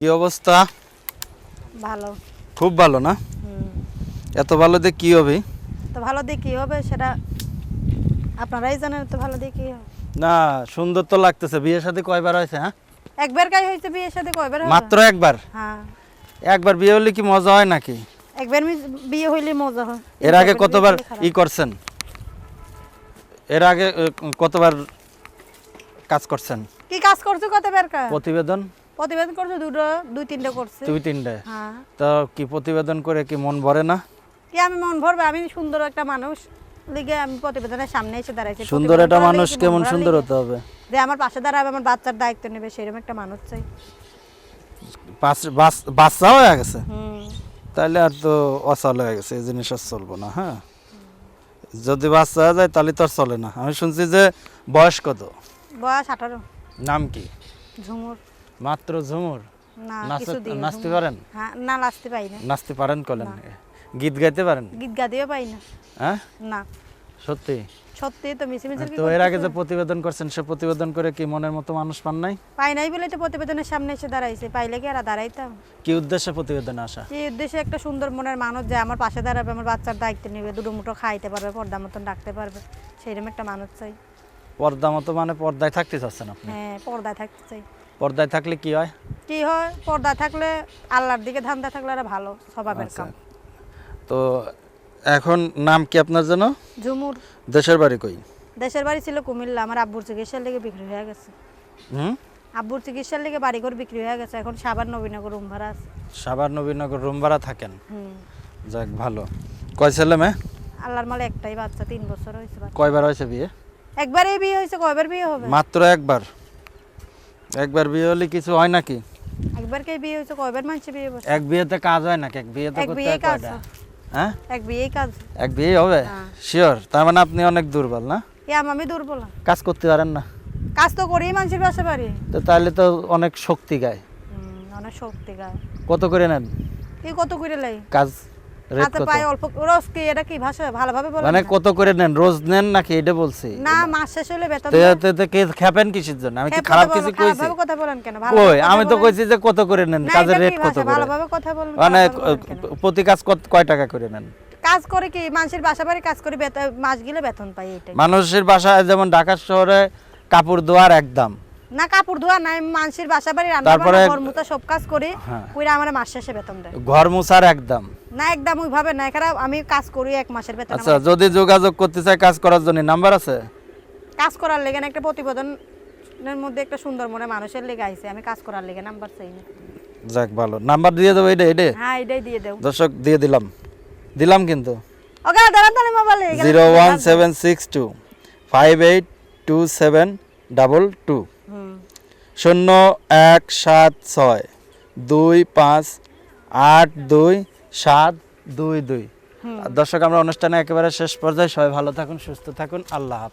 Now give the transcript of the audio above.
কি অবস্থা? ভালো। খুব ভালো না? এত ভালো দিয়ে কি হবে? তো ভালো দিয়ে কি হবে সেটা আপনারাই জানেন। তো ভালো দিয়ে কি হবে? না, সুন্দর তো লাগতেছে। বিয়ের সাথে কয়বার হয়েছে? হ্যাঁ, একবার কাই হয়েছে বিয়ের সাথে কয়বার হবে? মাত্র একবার। হ্যাঁ, একবার বিয়ে হলে কি মজা হয় নাকি? একবার বিয়ে হইলে মজা হয়। এর আগে কতবার ই করছেন? এর আগে কতবার কাজ করছেন? কি কাজ করছো কতবার প্রতিবেদন প্রতিবেদন করছো? দুই তিনটা করছে। দুই তিনটে। হ্যাঁ, তো কি প্রতিবেদন করে কি মন ভরে না? কি আমি মন ভরবে? আমি সুন্দর একটা মানুষ লিগে আমি প্রতিবেদনের সামনে এসে দাঁড়াইছি। সুন্দর একটা মানুষ কেমন সুন্দর হতে হবে? যে আমার পাশে দাঁড়াবে, আমার বাচ্চার দায়িত্ব নেবে, সেরকম একটা মানুষ চাই। বাচ্চা হয়ে গেছে হুম। তাহলে আর তো অচল হয়ে গেছে, এই জিনিস আর চলবো না। হ্যাঁ, যদি বাচ্চা হয়ে যায় তাহলে তো আর চলে না। আমি শুনছি যে বয়স কত? বয়স 18। নাম কি? ঝুমুর। মাত্র ঝুমুর? না, কিছু দিয়ে নাচতে পারেন? হ্যাঁ, না নাচতে পাই না। নাচতে পারেন কলেন? গীত গাইতে পারেন? গীত গাইতেও পাই না। হ্যাঁ, না, সত্যি? সত্যি তো মিছি মিছি তো এর আগে যে প্রতিবেদন করছেন সে প্রতিবেদন করে কি মনের মতো মানুষ পান নাই? পাই নাই বলে তো প্রতিবেদনের সামনে এসে দাঁড়াইছে। পাইলে কি আর দাঁড়াইতাম? কি উদ্দেশ্যে প্রতিবেদনে আসা? এই উদ্দেশ্যে একটা সুন্দর মনের মানুষ যে আমার পাশে দাঁড়াবে, আমার বাচ্চার দায়িত্ব নেবে, দুটো মুঠো খাইতে পারবে, পর্দা মতন ডাকতে পারবে, সেইরকম একটা মানুষ চাই। পর্দা মতো মানে পর্দায় থাকতে চাচ্ছেন আপনি? হ্যাঁ, পর্দায় থাকতে চাই। পর্দায় থাকলে কি হয়? কি হয়? পর্দায় থাকলে আল্লাহর দিকে ধান্দা থাকলে আর ভালো স্বভাবের আচ্ছা, কাম। তো এখন নাম কি আপনার জন্য? ঝুমুর। দেশের বাড়ি কই? দেশের বাড়ি ছিল কুমিল্লা। আমার আব্বুর চিকিৎসার লেগে বিক্রি হয়ে গেছে। হুম, আব্বুর চিকিৎসার লেগে বাড়িঘর বিক্রি হয়ে গেছে। এখন সাভার নবীনগর রুম ভাড়া আছে। সাভার নবীনগর রুম ভাড়া থাকেন? হুম। যাক ভালো। কয় ছেলে মেয়ে? আল্লাহর মালে একটাই বাচ্চা, 3 বছর হয়েছে। কয়বার হয়েছে বিয়ে? একবারই বিয়ে হয়েছে, কয়বার বিয়ে হবে? মাত্র একবার। একবার বিয়ে হলে কিছু হয় নাকি? একবারই বিয়ে হয়েছে, কয়বার মানছে বিয়ে বসে? এক বিয়েতে কাজ হয় নাকি? এক বিয়েতে এক করতে বিয়েই হয় কাজ কয়টা? হয়। হ্যাঁ, এক বিয়েই কাজ। এক বিয়ে হবে? হ্যাঁ। শিওর? তার মানে আপনি অনেক দুর্বল না? আমি দুর্বল? কাজ করতে পারেন না? কাজ তো করেই মানুষের বাসা বাড়ি। তো তাহলে তো অনেক শক্তি গায়। অনেক শক্তি গায়। কত করে নেন কি কত করে লাই? কাজ রেট হাতে কত? পায়ে অল্প রোজ কি? এটা কি ভাষা ভালোভাবে বলেন মানে না। কত করে নেন? রোজ নেন নাকি এটা বলছি? না, মাস শেষ হলে বেতন তো দেয়। এতে কে খেপেন কিসের জন্য? আমি কি হ্যাঁ, খারাপ কথা কিছু বলেন, কইছি? খারাপভাবে কথা বলেন কেন? কই, ভালোভাবে আমি কথা তো বলেন। কইছি যে কত করে নেন, না, কাজের এটা রেট কি কত ভাষা? করে? ভালোভাবে কথা বলেন, মানে খারাপভাবে বলেন কেন? প্রতি কাজ কয় টাকা করে নেন? কাজ করে কি মানুষের বাসা বাড়ি কাজ করে মাস গেলে বেতন পাই, এটাই। মানুষের বাসায় যেমন ঢাকা শহরে কাপড় ধোয়ার একদম, না, কাপড় ধোয়া নাই, মানুষের বাসা বাড়ি রান্না তারপরে বান্না ঘর মুতা সব কাজ করি, হ্যাঁ। কইরা আমার মাস শেষে বেতন দেয়। ঘর মুছার একদম। না, একদম ওইভাবে না, এখানে আমি কাজ করি 1 মাসের বেতন। আচ্ছা, যদি যোগাযোগ করতে চাই কাজ করার জন্য নাম্বার আছে? কাজ করার লেগে না, একটা প্রতিবেদনের মধ্যে একটা সুন্দর মনে মানুষের লেগে আইছে, আমি কাজ করার লেগে নাম্বার চাই না। যাক ভালো, নাম্বার দিয়ে দেবো। এটা হ্যাঁ, এটাই দিয়ে দেও। দর্শক দিয়ে দিলাম কিন্তু। ওকে, দাঁড়ান তাহলে মোবাইলে 01762527222 017625827222। দর্শক, আমরা অনুষ্ঠানে একেবারে শেষ পর্যায়ে, সবাই ভালো থাকুন, সুস্থ থাকুন, আল্লাহ হাফেজ।